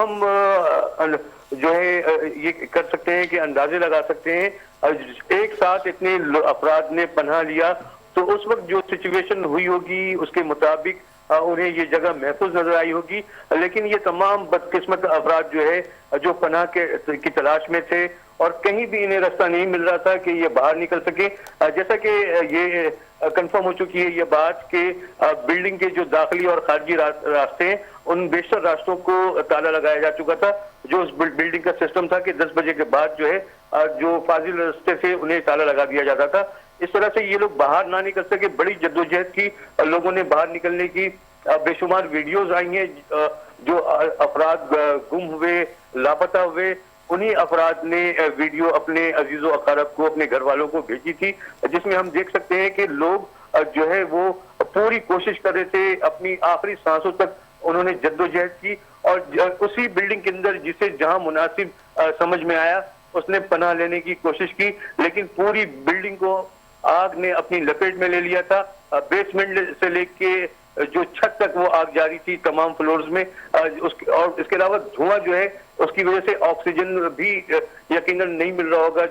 हम जो है ये कर सकते हैं कि अंदाजे लगा सकते हैं। एक साथ इतने अपराध ने पनाह लिया तो उस वक्त जो सिचुएशन हुई होगी उसके मुताबिक उन्हें ये जगह महफूज नजर आई होगी। लेकिन ये तमाम बदकिस्मत अफराद जो है जो पनाह की तलाश में थे और कहीं भी इन्हें रास्ता नहीं मिल रहा था कि ये बाहर निकल सके। जैसा कि ये कंफर्म हो चुकी है ये बात कि बिल्डिंग के जो दाखिली और खारजी रास्ते हैं उन बेशतर रास्तों को ताला लगाया जा चुका था। जो उस बिल्डिंग का सिस्टम था कि 10 बजे के बाद जो है जो फाजिल रास्ते थे उन्हें ताला लगा दिया जाता था। इस तरह से ये लोग बाहर ना निकल सके। बड़ी जद्दोजहद की लोगों ने बाहर निकलने की बेशुमार वीडियोज आई हैं। जो अफराद गुम हुए, लापता हुए, उन्हीं अफराद ने वीडियो अपने अजीजों अकारब को, अपने घर वालों को भेजी थी, जिसमें हम देख सकते हैं कि लोग जो है वो पूरी कोशिश कर रहे थे, अपनी आखिरी सांसों तक उन्होंने जद्दोजहद की और उसी बिल्डिंग के अंदर जिसे जहां मुनासिब समझ में आया उसने पनाह लेने की कोशिश की। लेकिन पूरी बिल्डिंग को आग ने अपनी लपेट में ले लिया था। बेसमेंट से लेके जो छत तक वो आग जारी थी तमाम फ्लोर्स में। और इसके अलावा धुआं जो है उसकी वजह से ऑक्सीजन भी यकीनन नहीं मिल रहा होगा।